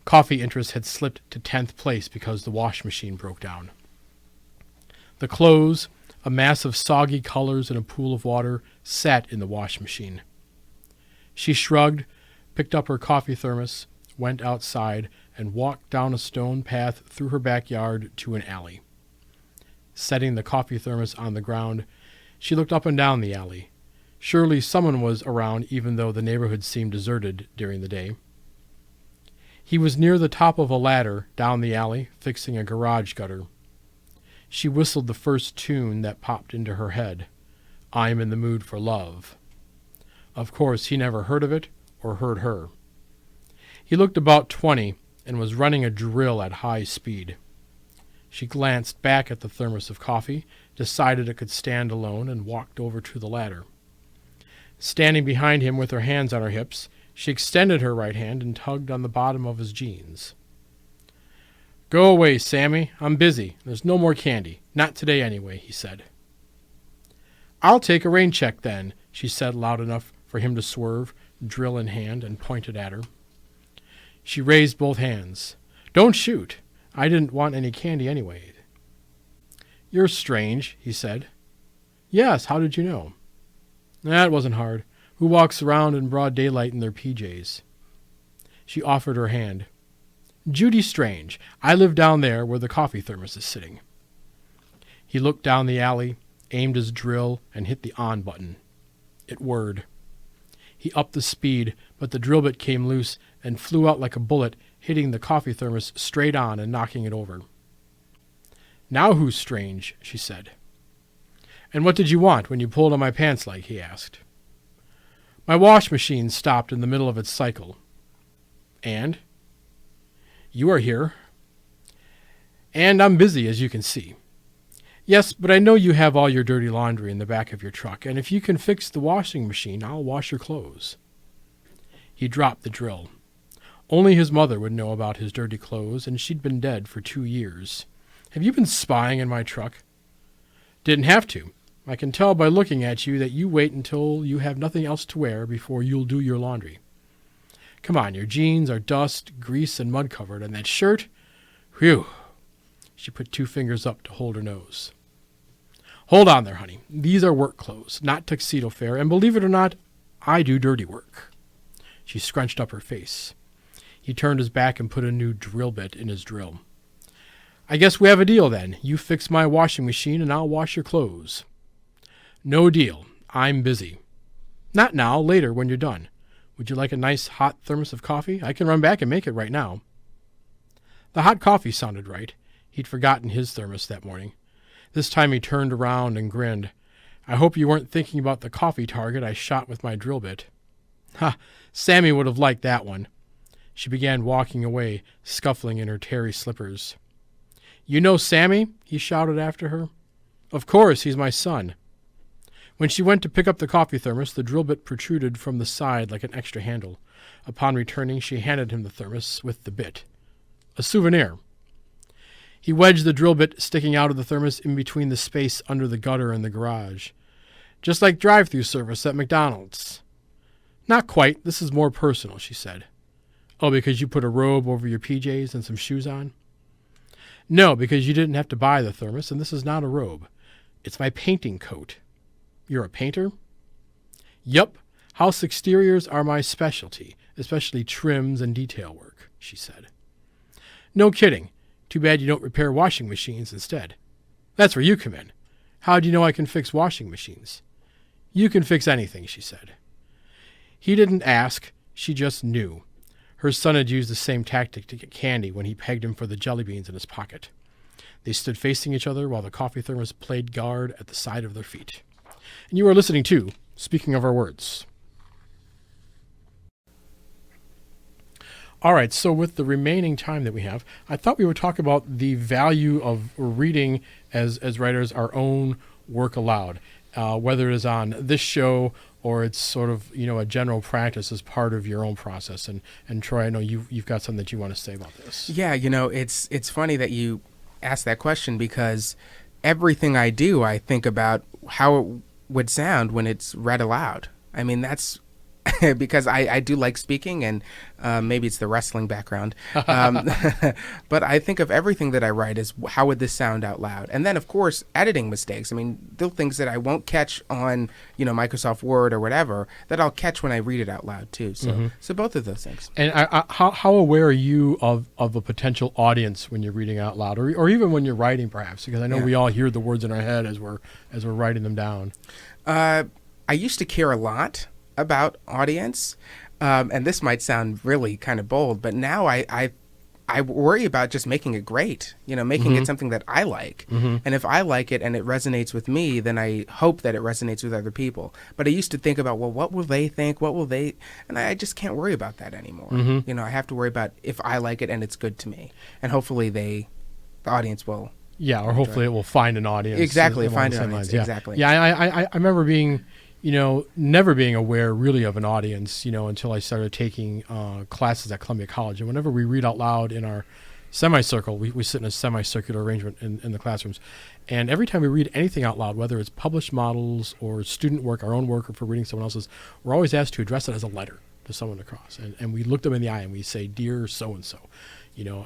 Coffee interest had slipped to 10th place because the wash machine broke down. The clothes, a mass of soggy colors in a pool of water, sat in the wash machine. She shrugged, picked up her coffee thermos, went outside, and walked down a stone path through her backyard to an alley. Setting the coffee thermos on the ground, she looked up and down the alley. Surely someone was around, even though the neighborhood seemed deserted during the day. He was near the top of a ladder down the alley, fixing a garage gutter. She whistled the first tune that popped into her head, I'm in the Mood for Love. Of course, he never heard of it or heard her. He looked about 20 and was running a drill at high speed. She glanced back at the thermos of coffee, decided it could stand alone, and walked over to the ladder. Standing behind him with her hands on her hips, she extended her right hand and tugged on the bottom of his jeans. Go away, Sammy. I'm busy. There's no more candy. Not today anyway, he said. I'll take a rain check then, she said loud enough for him to swerve, drill in hand, and pointed at her. She raised both hands. Don't shoot. I didn't want any candy anyway. You're strange, he said. Yes, how did you know? That wasn't hard. Who walks around in broad daylight in their PJs? She offered her hand. Judy Strange. I live down there where the coffee thermos is sitting. He looked down the alley, aimed his drill, and hit the on button. It whirred. He upped the speed, but the drill bit came loose and flew out like a bullet, hitting the coffee thermos straight on and knocking it over. Now who's strange? She said. And what did you want when you pulled on my pants leg? He asked. My wash machine stopped in the middle of its cycle. And? You are here. And I'm busy, as you can see. Yes, but I know you have all your dirty laundry in the back of your truck, and if you can fix the washing machine, I'll wash your clothes. He dropped the drill. Only his mother would know about his dirty clothes, and she'd been dead for 2 years. Have you been spying in my truck? Didn't have to. I can tell by looking at you that you wait until you have nothing else to wear before you'll do your laundry. Come on, your jeans are dust, grease, and mud-covered, and that shirt? Whew! She put 2 fingers up to hold her nose. Hold on there, honey. These are work clothes, not tuxedo fare, and believe it or not, I do dirty work. She scrunched up her face. He turned his back and put a new drill bit in his drill. I guess we have a deal then. You fix my washing machine and I'll wash your clothes. No deal. I'm busy. Not now, later when you're done. Would you like a nice hot thermos of coffee? I can run back and make it right now. The hot coffee sounded right. He'd forgotten his thermos that morning. This time he turned around and grinned. I hope you weren't thinking about the coffee target I shot with my drill bit. Ha! Sammy would have liked that one. She began walking away, scuffling in her terry slippers. You know Sammy? He shouted after her. Of course, he's my son. When she went to pick up the coffee thermos, the drill bit protruded from the side like an extra handle. Upon returning, she handed him the thermos with the bit. A souvenir. He wedged the drill bit sticking out of the thermos in between the space under the gutter and the garage. Just like drive-through service at McDonald's. Not quite. This is more personal, she said. Oh, because you put a robe over your PJs and some shoes on? No, because you didn't have to buy the thermos, and this is not a robe. It's my painting coat. You're a painter? Yup. House exteriors are my specialty, especially trims and detail work, she said. No kidding. Too bad you don't repair washing machines instead. That's where you come in. How do you know I can fix washing machines? You can fix anything, she said. He didn't ask. She just knew. Her son had used the same tactic to get candy when he pegged him for the jelly beans in his pocket. They stood facing each other while the coffee thermos played guard at the side of their feet. And you are listening to Speaking of Our Words. All right, so with the remaining time that we have, I thought we would talk about the value of reading as writers our own work aloud, whether it is on this show or it's sort of, a general practice as part of your own process. And Troy, I know you've got something that you want to say about this.
Yeah, it's funny that you asked that question because everything I do, I think about how it would sound when it's read aloud. I mean, that's because I do like speaking, and maybe it's the wrestling background. But I think of everything that I write as how would this sound out loud? And then, of course, editing mistakes. I mean, there are things that I won't catch on, Microsoft Word or whatever that I'll catch when I read it out loud, too. So so both of those things.
And how aware are you of a potential audience when you're reading out loud, or even when you're writing, perhaps? Because I know we all hear the words in our head as we're writing them down.
I used to care a lot about audience, and this might sound really kind of bold, but now I worry about just making it great, making it something that I like. And if I like it and it resonates with me, then I hope that it resonates with other people. But I used to think about, well, what will they think? What will they? And I just can't worry about that anymore. I have to worry about if I like it and it's good to me, and hopefully the audience will.
Yeah, or hopefully it will find an audience.
Exactly, find an audience.
Yeah.
Exactly.
Yeah, I remember being, never being aware really of an audience, until I started taking classes at Columbia College. And whenever we read out loud in our semicircle, we sit in a semicircular arrangement in the classrooms. And every time we read anything out loud, whether it's published models or student work, our own work, or for reading someone else's, we're always asked to address it as a letter to someone across. And we look them in the eye and we say, "Dear so-and-so."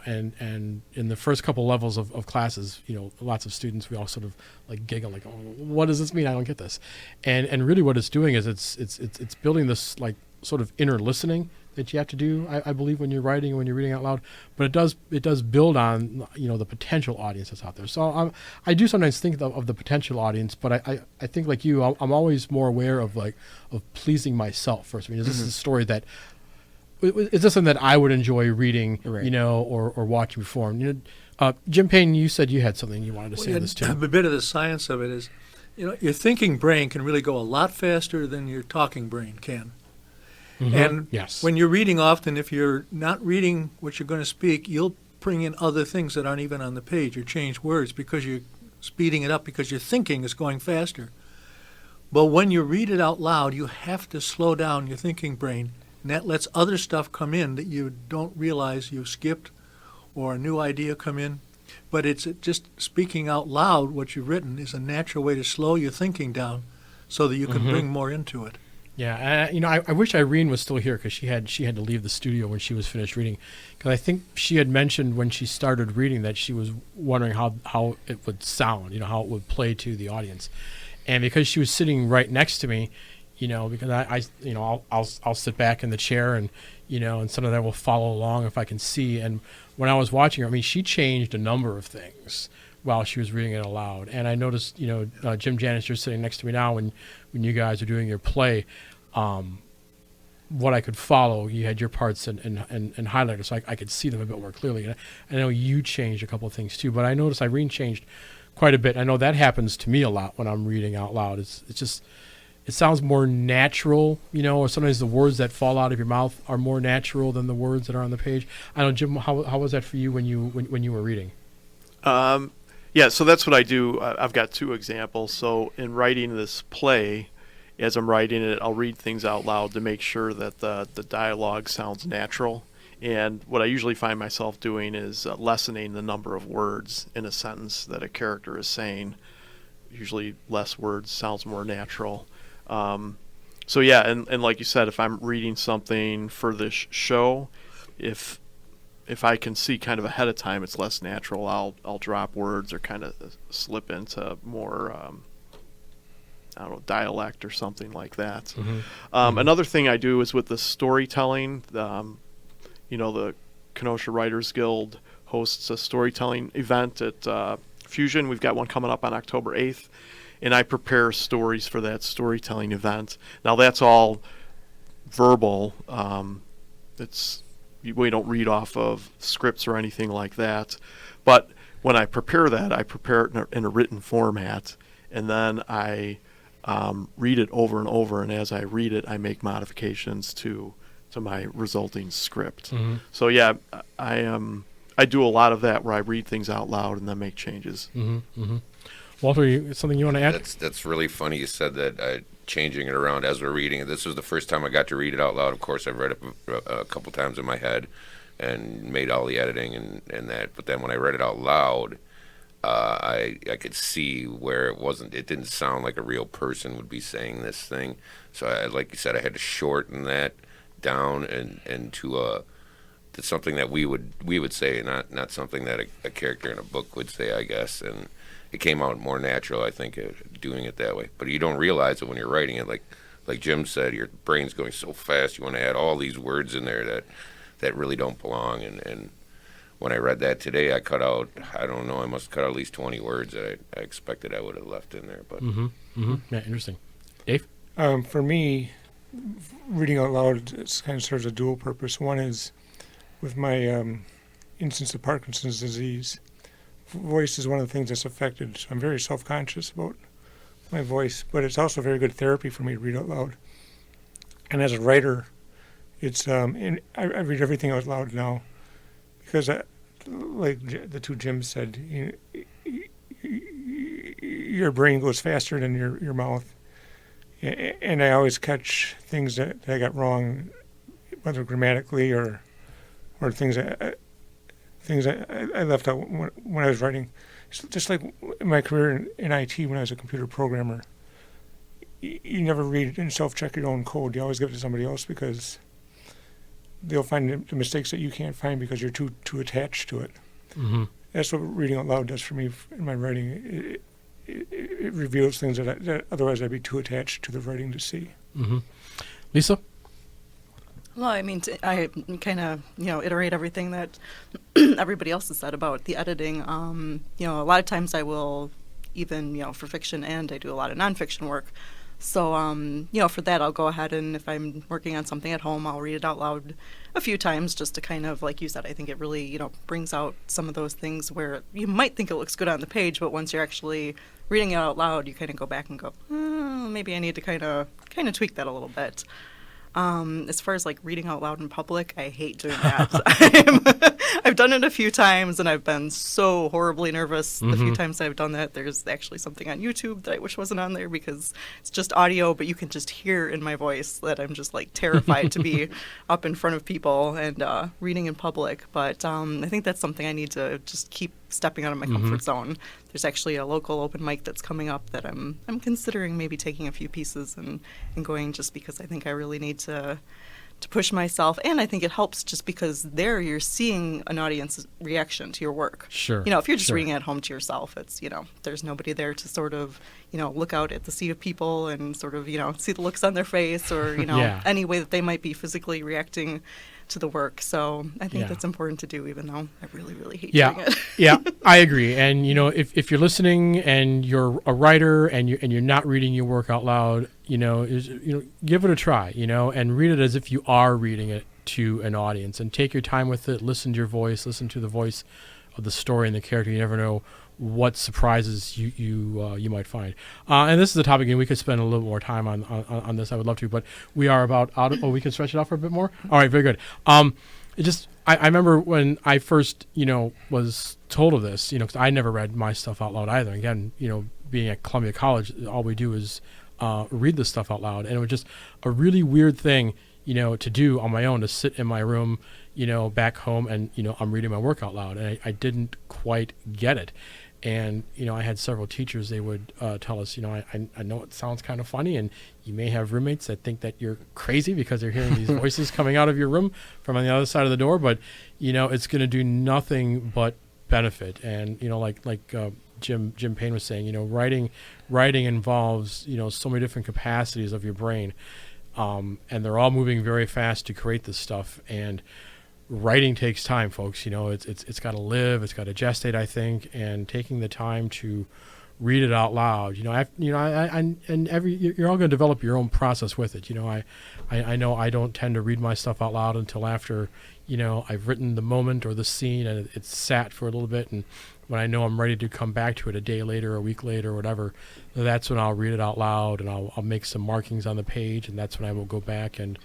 And in the first couple levels of classes, lots of students, we all sort of like giggle, like, "Oh, what does this mean? I don't get this." And really what it's doing is it's building this like sort of inner listening that you have to do, I believe, when you're writing and when you're reading out loud. But it does build on, the potential audience that's out there. So I do sometimes think of the potential audience, but I think like you, I'm always more aware of pleasing myself first. I mean, is this a story that, is this something that I would enjoy reading,
right,
or watching before? Jim Payne, you said you had something you wanted to say on this too.
A bit of the science of it is, your thinking brain can really go a lot faster than your talking brain can. And when you're reading, often if you're not reading what you're going to speak, you'll bring in other things that aren't even on the page or change words because you're speeding it up because your thinking is going faster. But when you read it out loud, you have to slow down your thinking brain. And that lets other stuff come in that you don't realize you've skipped, or a new idea come in. But it's just speaking out loud what you've written is a natural way to slow your thinking down so that you can bring more into it.
Yeah, I wish Irene was still here because she had to leave the studio when she was finished reading. Because I think she had mentioned when she started reading that she was wondering how it would sound, how it would play to the audience. And because she was sitting right next to me, because I'll sit back in the chair and some of that will follow along if I can see. And when I was watching her, I mean, she changed a number of things while she was reading it aloud. And I noticed, Jim, Janus, you're sitting next to me now when you guys are doing your play. What I could follow, you had your parts and highlighters, so I could see them a bit more clearly. And I know you changed a couple of things too, but I noticed Irene changed quite a bit. I know that happens to me a lot when I'm reading out loud. It sounds more natural, or sometimes the words that fall out of your mouth are more natural than the words that are on the page. I don't know, Jim, how was that for you when you were reading?
Yeah, so that's what I do. I've got two examples. So in writing this play, as I'm writing it, I'll read things out loud to make sure that the dialogue sounds natural. And what I usually find myself doing is lessening the number of words in a sentence that a character is saying. Usually less words sounds more natural. So yeah, and like you said, if I'm reading something for this show, if I can see kind of ahead of time it's less natural, I'll drop words or kind of slip into more I don't know, dialect or something like that. Another thing I do is with the storytelling. The Kenosha Writers Guild hosts a storytelling event at Fusion. We've got one coming up on October 8th, and I prepare stories for that storytelling event. Now that's all verbal. We don't read off of scripts or anything like that. But when I prepare that, I prepare it in a written format, and then I read it over and over. And as I read it, I make modifications to my resulting script. So yeah, I do a lot of that where I read things out loud and then make changes.
Walter, something you want to add?
That's really funny you said that, changing it around as we're reading it. This was the first time I got to read it out loud. Of course, I've read it a couple times in my head and made all the editing and that. But then when I read it out loud, I could see where it didn't sound like a real person would be saying this thing. So like you said, I had to shorten that down and to something that we would say, not something that a character in a book would say, I guess. And it came out more natural, I think, doing it that way. But you don't realize it when you're writing it. Like Jim said, your brain's going so fast. You want to add all these words in there that really don't belong. And when I read that today, I cut out, I don't know, I must have cut out at least 20 words that I expected I would have left in there. But
Yeah, interesting. Dave?
For me, reading out loud kind of serves a dual purpose. One is with my instance of Parkinson's disease. Voice is one of the things that's affected, so I'm very self-conscious about my voice, but it's also very good therapy for me to read out loud. And as a writer, it's I read everything out loud now because, like the two Jims said, your brain goes faster than your mouth, and I always catch things that I got wrong, whether grammatically or things I left out when I was writing. Just like in my career in IT when I was a computer programmer, you never read and self-check your own code. You always give it to somebody else because they'll find the mistakes that you can't find because you're too attached to it. That's what reading out loud does for me in my writing. It reveals things that otherwise I'd be too attached to the writing to see.
Lisa?
Well, I mean, I kind of, iterate everything that everybody else has said about the editing. A lot of times I will even, for fiction, and I do a lot of nonfiction work. So, for that, I'll go ahead and if I'm working on something at home, I'll read it out loud a few times just to kind of, like you said, I think it really, brings out some of those things where you might think it looks good on the page, but once you're actually reading it out loud, you kind of go back and go, maybe I need to kind of tweak that a little bit. As far as like reading out loud in public, I hate doing that. I've done it a few times and I've been so horribly nervous the few times I've done that. There's actually something on YouTube that I wish wasn't on there because it's just audio, but you can just hear in my voice that I'm just like terrified to be up in front of people and reading in public. But I think that's something I need to just keep stepping out of my comfort zone. There's actually a local open mic that's coming up that I'm considering maybe taking a few pieces and going just because I think I really need to push myself. And I think it helps just because there you're seeing an audience's reaction to your work.
Sure.
If you're just reading it at home to yourself, it's, there's nobody there to sort of, look out at the sea of people and sort of, see the looks on their face or, any way that they might be physically reacting to the work. So I think that's important to do, even though I really, really hate doing it.
Yeah, I agree. And, if you're listening and you're a writer and you're not reading your work out loud, give it a try, and read it as if you are reading it to an audience and take your time with it. Listen to your voice, listen to the voice of the story and the character. You never know what surprises you might find. And this is a topic, and we could spend a little more time on this. I would love to, but we are about out of, we can stretch it out for a bit more. All right, very good. I remember when I first, was told of this, because I never read my stuff out loud either. Again, being at Columbia College, all we do is read this stuff out loud. And it was just a really weird thing, to do on my own, to sit in my room, back home, and, I'm reading my work out loud, and I didn't quite get it. And, I had several teachers, they would tell us, I know it sounds kind of funny, and you may have roommates that think that you're crazy because they're hearing these voices coming out of your room from on the other side of the door, but, it's going to do nothing but benefit. And, like Jim Payne was saying, writing involves, so many different capacities of your brain, and they're all moving very fast to create this stuff. And writing takes time, folks. It's got to live, it's got to gestate, I think, and taking the time to read it out loud. You're all going to develop your own process with it. I know I don't tend to read my stuff out loud until after, I've written the moment or the scene and it's sat for a little bit, and when I know I'm ready to come back to it a day later, a week later, or whatever, that's when I'll read it out loud, and I'll make some markings on the page, and that's when I will go back and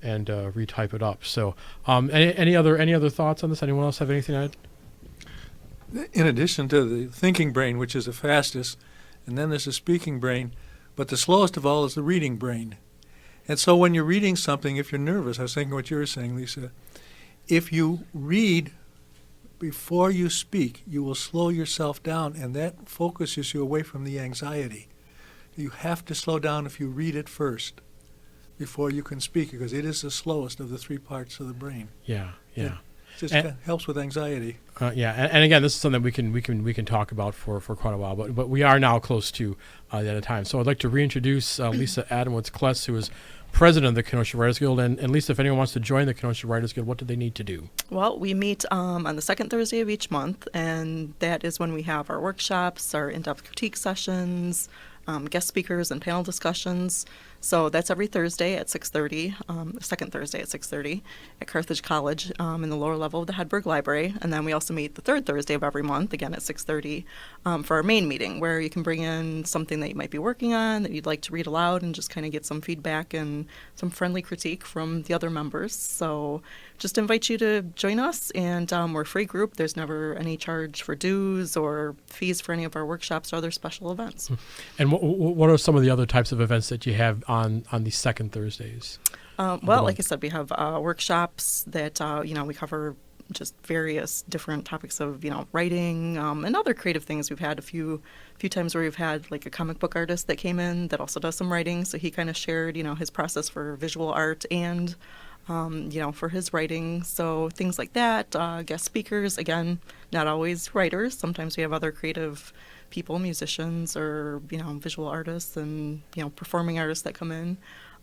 retype it up. So, any other thoughts on this? Anyone else have anything to add?
In addition to the thinking brain, which is the fastest, and then there's the speaking brain, but the slowest of all is the reading brain. And so when you're reading something, if you're nervous, I was thinking what you were saying, Lisa, if you read before you speak, you will slow yourself down, and that focuses you away from the anxiety. You have to slow down if you read it first before you can speak, because it is the slowest of the three parts of the brain.
Yeah.
It just helps with anxiety.
And again, this is something we can talk about for quite a while, but we are now close to the end of time. So I'd like to reintroduce Lisa Adamowitz-Kless, who is president of the Kenosha Writers Guild. And Lisa, if anyone wants to join the Kenosha Writers Guild, what do they need to do?
Well, we meet on the second Thursday of each month, and that is when we have our workshops, our in-depth critique sessions, guest speakers, and panel discussions. So that's every Thursday at 6:30, second Thursday at 6:30 at Carthage College in the lower level of the Hedberg Library. And then we also meet the third Thursday of every month, again at 6:30, for our main meeting, where you can bring in something that you might be working on that you'd like to read aloud and just kind of get some feedback and some friendly critique from the other members. So just invite you to join us, and we're a free group. There's never any charge for dues or fees for any of our workshops or other special events.
And what are some of the other types of events that you have on the second Thursdays?
Well, like I said, we have workshops that, we cover just various different topics of, writing and other creative things. We've had a few times where we've had like a comic book artist that came in that also does some writing. So he kind of shared, his process for visual art and, for his writing. So things like that, guest speakers, again, not always writers. Sometimes we have other creative people, musicians or, visual artists and, performing artists that come in.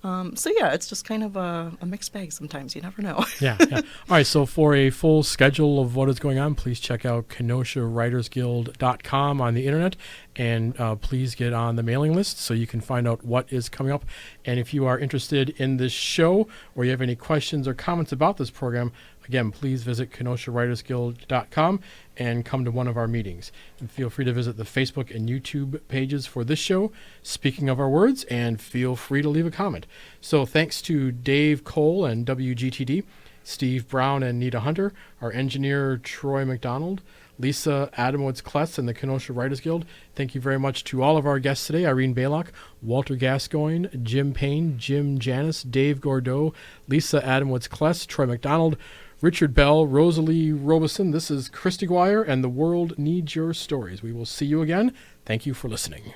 It's just kind of a mixed bag sometimes. You never know.
Yeah. All right, so for a full schedule of what is going on, please check out KenoshaWritersGuild.com on the internet, and please get on the mailing list so you can find out what is coming up. And if you are interested in this show or you have any questions or comments about this program, again, please visit KenoshaWritersGuild.com and come to one of our meetings. And feel free to visit the Facebook and YouTube pages for this show, Speaking of Our Words, and feel free to leave a comment. So thanks to Dave Cole and WGTD, Steve Brown and Nita Hunter, our engineer Troy McDonald, Lisa Adamowitz-Kless and the Kenosha Writers Guild. Thank you very much to all of our guests today, Irene Baylock, Walter Gascoigne, Jim Payne, Jim Janus, Dave Gordeau, Lisa Adamowitz-Kless, Troy McDonald, Richard Bell, Rosalie Robeson. This is Chris Deguire, and the world needs your stories. We will see you again. Thank you for listening.